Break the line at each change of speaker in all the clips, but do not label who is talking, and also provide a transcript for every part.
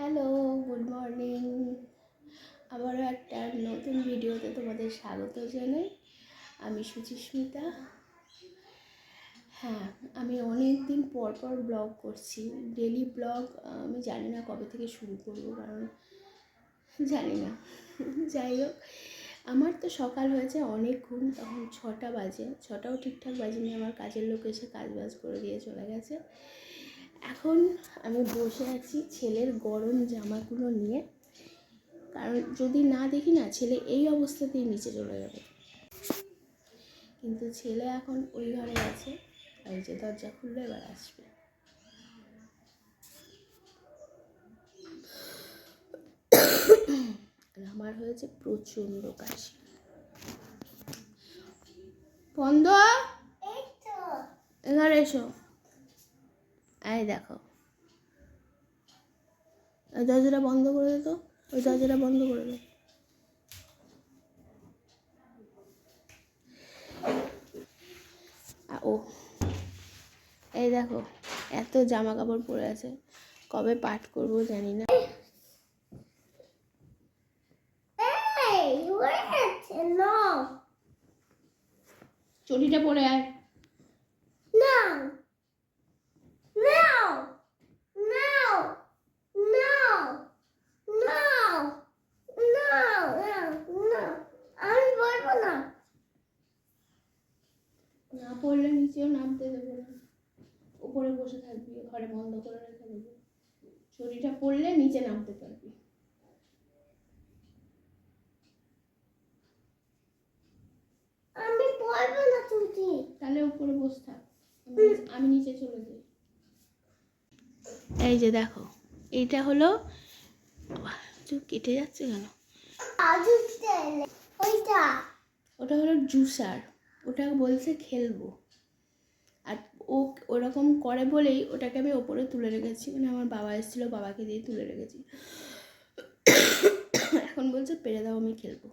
Hello, good morning. আবারও একটা নতুন ভিডিওতে তোমাদের স্বাগত জানাই। আমি সুচিস্মিতা। হ্যাঁ, আমি অনেক দিন পর ব্লগ করছি, ডেলি ব্লগ। আমি জানি না কবে থেকে শুরু করব, কারণ জানি না। যাই হোক, আমার তো সকাল হয়েছে অনেকক্ষণ, তখন 6টা বাজে। 6টাও ঠিকঠাক বাজেনি, আমার কাজের লোক এসে কাজ করে দিয়ে চলে গেছে। এখন আমি বসে আছি ছেলের গরম জামাগুলো নিয়ে, কারণ যদি না দেখি না, ছেলে এই অবস্থাতেই নিচে চলে যাবে। কিন্তু ছেলে এখন ওই ঘরে আছে, আর যে দরজা খুললে এবার আসবে। আমার হয়েছে প্রচণ্ড কাশি। বন্ধ, এবার এসো। এই দেখো, ওই দরজাটা বন্ধ করে দে, তো ওই দরজাটা বন্ধ করে দে। ও এই দেখো, এত জামা কাপড় পরে আছে, কবে পাঠ করবো জানি না। চটিটা পরে আয়। না পড়লে নিচেও নামতে দেবো না, উপরে বসে থাকবি, ঘরে বন্ধ করে রেখে দেবো। চটিটা পড়লে নিচে নামতে পারবি। আমি পড়বো না চটি, তাহলে উপরে বসে থাক, আমি নিচে চলে যাই। এই যে দেখো, এইটা হলো, চুপ কেটে যাচ্ছে কেন? ওটা হলো জুসার, ওটা বলছে খেলবো, আর ও ওরকম করে বলেই ওটাকে আমি ওপরে তুলে রেখেছি। মানে আমার বাবা এসেছিলো, বাবাকে দিয়ে তুলে রেখেছি। এখন বলছে পেরে দাও, আমি খেলবো।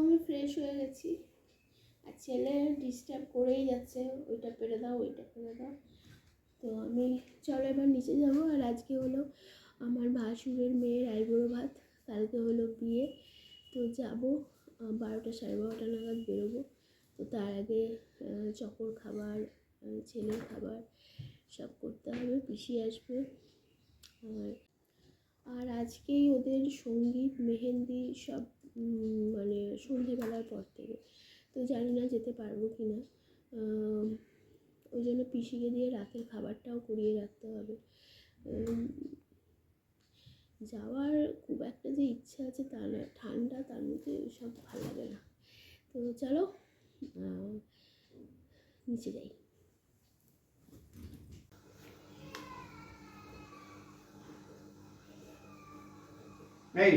আমি ফ্রেশ হয়ে গেছি, আর ছেলে ডিস্টার্ব করেই যাচ্ছে, ওইটা পেরে দাও, ওইটা পেরে দাও। তো আমি চলো এবার নিচে যাব। আর আজকে হলো আমার ভাসুরের মেয়ের আইবুড়ো ভাত, কালকে হলো বিয়ে। তো যাবো 12টা 12:30 নাগাদ বেরোবো। তো তার আগে চকর খাবার, ছেলের খাবার সব করতে হবে, পিসি আসবে। আর আজকেই ওদের সঙ্গীত মেহেন্দি সব, মানে সন্ধেবেলার পর থেকে। তো জানি না যেতে পারবো কি না, ওই জন্য পিসিকে দিয়ে রাতের খাবারটাও করিয়ে রাখতে হবে। যাওয়ার খুব একটা যে ইচ্ছা আছে তা না, ঠান্ডা, তার মধ্যে সব ভালো লাগে না। তো চলো নিচে যাই। এই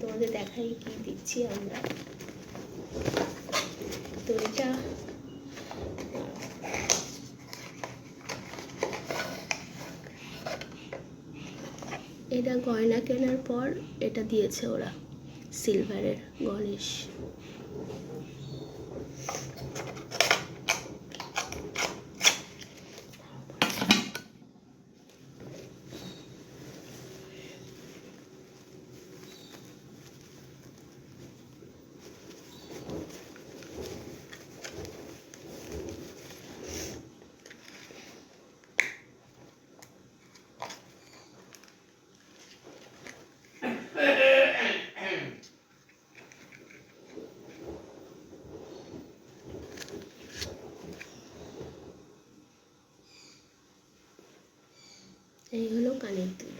তোমাদের দেখাই কি দিচ্ছি আমরা। তো এটা গয়না কেনার পর এটা দিয়েছে ওরা, সিলভারের গণেশ। কানের দুল।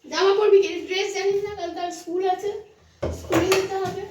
জামা পরবি কি? ড্রেস জানিস না? কাল তার স্কুল আছে, স্কুলে যেতে হবে।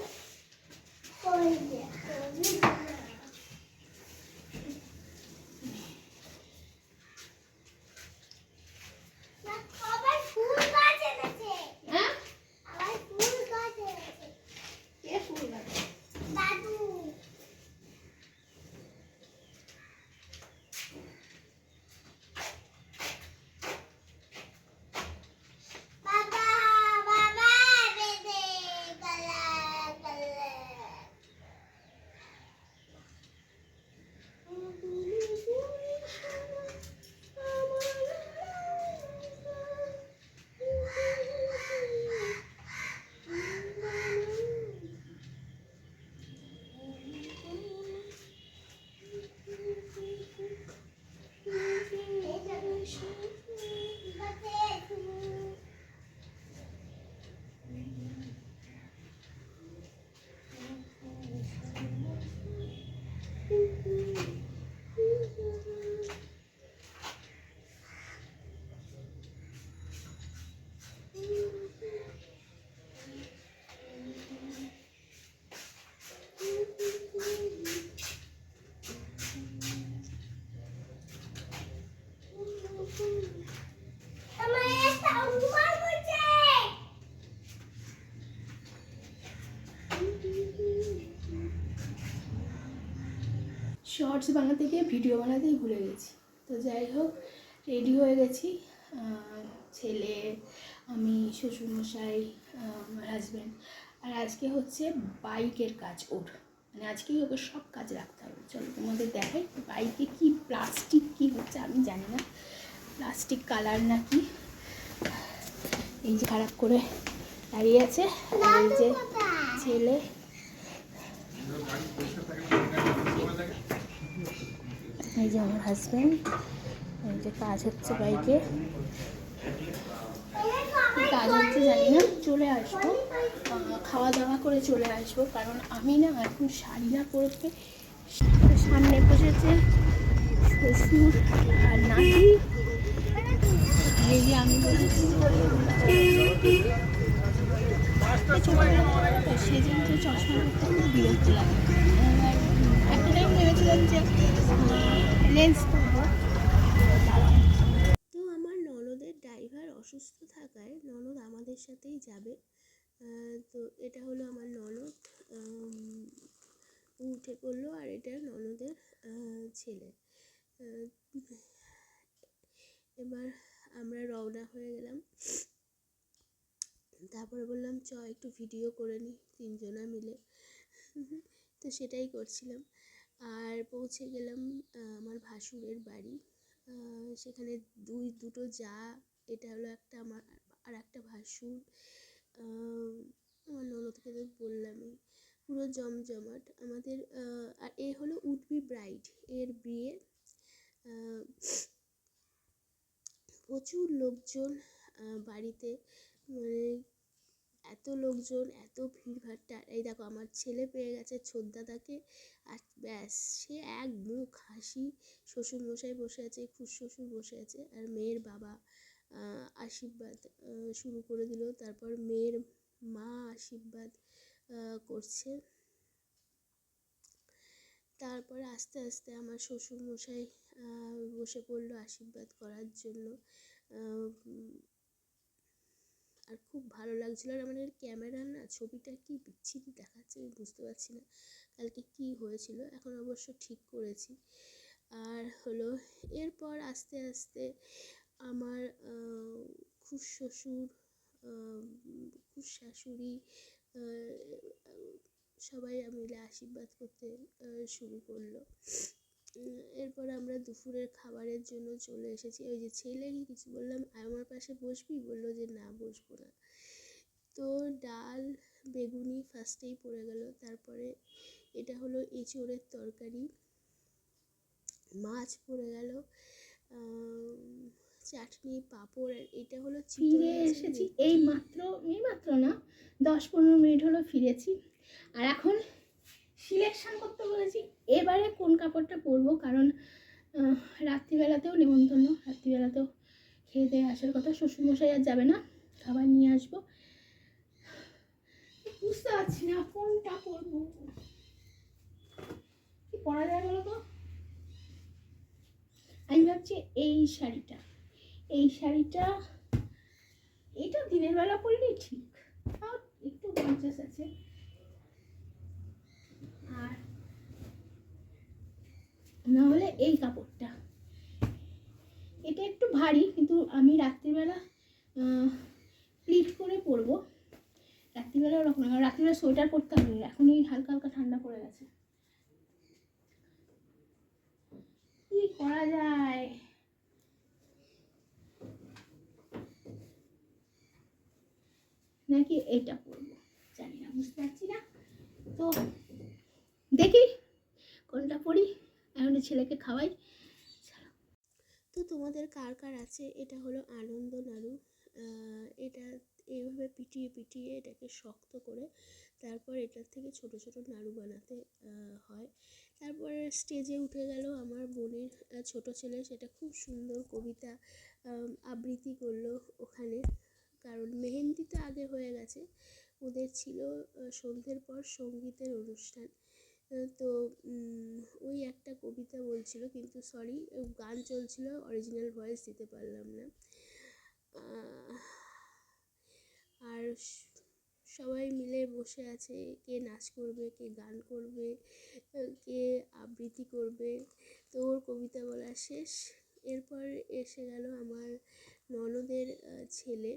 শর্টস বানাতে গিয়ে ভিডিও বানাতেই ভুলে গেছি। তো যাই হোক, রেডি হয়ে গেছি। ছেলে, আমি, শ্বশুরমশাই, আমার হাজব্যান্ড। আর আজকে হচ্ছে বাইকের কাজ ওর, মানে আজকেই ওকে সব কাজ রাখতে হবে। চলো তোমাদের দেখাই বাইকে কি প্লাস্টিক কি হচ্ছে আমি জানি না, প্লাস্টিক কালার নাকি। এই যে খারাপ করে দাঁড়িয়ে আছে, আর এই যে ছেলে। এই যে আমার হাজব্যান্ড, এই যে কাজ হচ্ছে বাইকে, কাজ হচ্ছে জানি না। চলে আসবো, খাওয়া দাওয়া করে চলে আসবো, কারণ আমি না এখন শাড়ি না পরতে। সামনে বসেছে শ্বশুর আর নাতি, এই যে আমি বসেছি। সেজন্য চশমা পরতে খুব বিরক্ত লাগে। একটা টাইম ভেবেছিলাম যে লেন্স পরবো। তো আমার ননদের ড্রাইভার অসুস্থ থাকায় ননদ আমাদের সাথেই যাবে। তো এটা হলো আমার ননদ, উঠে পড়লো, আর এটা ননদের ছেলে। এবার আমরা রওনা হয়ে গেলাম। তারপরে বললাম চ একটু ভিডিও করে নিই তিনজনা মিলে। তো সেটাই করছিলাম। আর পৌঁছে গেলাম আমার ভাসুরের বাড়ি। সেখানে দুটো যা, এটা হলো একটা আমার, আর একটা ভাসুর। আমার ননদকে তো বললামই, পুরো জমজমাট আমাদের। আর এ হলো উডবি ব্রাইড, এর বিয়ে। প্রচুর লোকজন বাড়িতে, মানে এত লোকজন, এত ভিড়ভাট্টা। এই দেখো আমার ছেলে পেয়ে গেছে ছোটদাদাকে, আর ব্যাস সে এক মুখ হাসি। শ্বশুরমশাই বসে আছে, খুড়শ্বশুর বসে আছে, আর মেয়ের বাবা আশীর্বাদ শুরু করে দিল। তারপর মেয়ের মা আশীর্বাদ করছে। তারপরে আস্তে আস্তে আমার শ্বশুরমশাই বসে পড়লো আশীর্বাদ করার জন্য। আর খুব ভালো লাগছিলো। আর আমাদের ক্যামেরার না ছবিটা কি বিচ্ছিরি দেখাচ্ছে, আমি বুঝতে পারছি না কালকে কি হয়েছিল। এখন অবশ্য ঠিক করেছি। আর হলো এরপর আস্তে আস্তে আমার খুড়শ্বশুর, খুড়শাশুড়ি সবাই মিলে আশীর্বাদ করতে শুরু করলো। এরপর আমরা দুপুরের খাবারের জন্য চলে এসেছি। ওই যে ছেলেকে কিছু বললাম আমার পাশে বসবি, বললো যে না বসবো না। তো ডাল বেগুনি ফার্স্টেই পড়ে গেল। তারপরে এটা হলো এঁচোড়ের তরকারি, মাছ পড়ে গেল, চাটনি, পাঁপড়, আর এটা হলো
ফিরে এসেছি এই মাত্র না 10-15 মিনিট হলো ফিরেছি। আর এখন সিলেকশন করতে বলেছি এবারে কোন কাপড়টা পরবো, কারণ রাত্রিবেলাতেও নেমন্তন্ন, রাত্রিবেলাতেও খেয়ে দিয়ে আসার কথা। শ্বশুরমশাই আর যাবে না, খাবার নিয়ে আসবো। বুঝতে পারছি না কোনটা পরবো, কি পরা যায় বলো তো। আমি ভাবছি এই শাড়িটা এটা দিনের বেলা পরলেই ঠিক, তাও একটু গর্জাস আছে। আর না হলে এই কাপড়টা, এটা একটু ভারী, কিন্তু আমি রাত্রিবেলা প্লিট করে পরবো। রাত্রিবেলা ওরকম না, রাত্রিবেলা সোয়েটার পরতে হবে, এখন এই হালকা হালকা ঠান্ডা পড়ে গেছে। কি করা যায়, নাকি এটা পরবো জানি না, বুঝতে পারছি না। তো দেখি কোনটা পরি, এখন ছেলেকে খাওয়াই।
তো তোমাদের কার কার আছে? এটা হলো আনন্দ নাড়ু। এটা এইভাবে পিটিয়ে পিটিয়ে এটাকে শক্ত করে তারপর এটার থেকে ছোট ছোট নাড়ু বানাতে হয়। তারপরে স্টেজে উঠে গেল আমার বোনের ছোট ছেলে, সেটা খুব সুন্দর কবিতা আবৃত্তি করলো ওখানে, কারণ মেহেন্দি তো আগে হয়ে গেছে, ওদের ছিল সন্ধ্যের পর সঙ্গীতের অনুষ্ঠান। তো ওই একটা কবিতা বলছিল, কিন্তু সরি গান চলছিল, অরিজিনাল ভয়েস দিতে পারলাম না। আর সবাই মিলে বসে আছে, কে নাচ করবে, কে গান করবে, কে আবৃত্তি করবে। তো ওর কবিতা বলা শেষ। এরপর এসে গেল আমার ননদের ছেলে,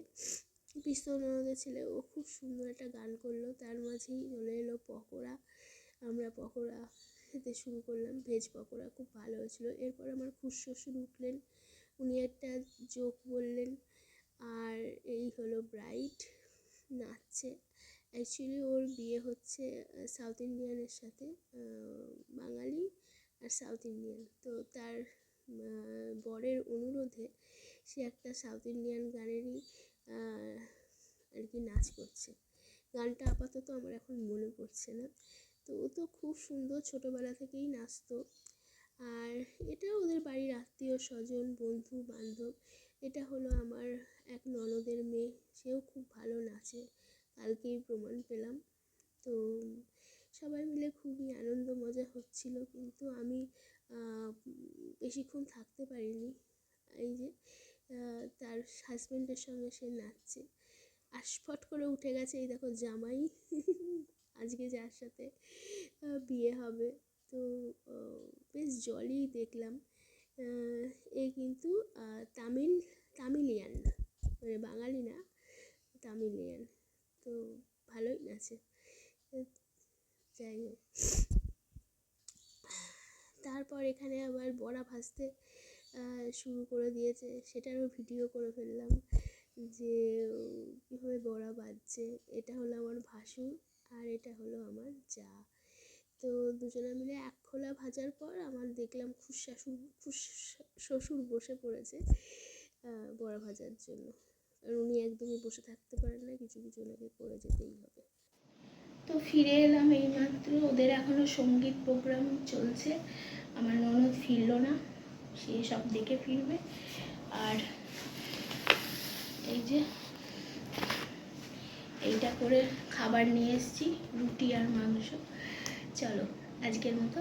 পিস্তল ননদের ছেলে, ও খুব সুন্দর একটা গান করলো। তার মাঝেই চলে এলো পকোড়া, আমরা পকোড়া খেতে শুরু করলাম, ভেজ পকোড়া খুব ভালো হয়েছিলো। এরপর আমার খুড়শ্বশুর উঠলেন, উনি একটা জোক বললেন, আর এই হলো ব্রাইড নাচছে। অ্যাকচুয়ালি ওর বিয়ে হচ্ছে সাউথ ইন্ডিয়ানের সাথে, বাঙালি আর সাউথ ইন্ডিয়ান। তো তার বরের অনুরোধে সে একটা সাউথ ইন্ডিয়ান গানেরই আর কি নাচ করছে। গানটা আপাতত আমার এখন মনে পড়ছে না। তো ও তো খুব সুন্দর, ছোটোবেলা থেকেই নাচতো। আর এটা ওদের বাড়ির আত্মীয় স্বজন, বন্ধু বান্ধব। এটা হলো আমার এক ননদের মেয়ে, সেও খুব ভালো নাচে, কালকেই প্রমাণ পেলাম। তো সবাই মিলে খুবই আনন্দ মজা হচ্ছিল, কিন্তু আমি বেশিক্ষণ থাকতে পারিনি। এই যে তার হাজব্যান্ডের সঙ্গে সে নাচছে, আশফট করে উঠে গেছে, এই দেখো জামাই আজকে যার সাথে বিয়ে হবে। তো বেশ জলই দেখলাম। এ কিন্তু তামিলিয়ান, মানে বাঙালি না, তামিলিয়ান। তো ভালোই নাচে। যাই হোক, তারপর এখানে আবার বড়া ভাজতে শুরু করে দিয়েছে, সেটারও ভিডিও করে ফেললাম যে কীভাবে বড়া ভাজছে। এটা হলো আমার ভাসুর, আর এটা হলো আমার জা। তো দুজনে মিলে এক খোলা ভাজার পর আমার দেখলাম শ্বশুর বসে পড়েছে বড়া ভাজার জন্য, আর উনি একদমই বসে থাকতে পারেন না, কিছু কিছু ওনাকে করে যেতেই হবে।
তো ফিরে এলাম এইমাত্র, ওদের এখনও সঙ্গীত প্রোগ্রাম চলছে, আমার ননদ ফিরলো না, সে সব দেখে ফিরবে। আর এই যে এইটা করে খাবার নিয়ে এসেছি, রুটি আর মাংস। চলো আজকের মতো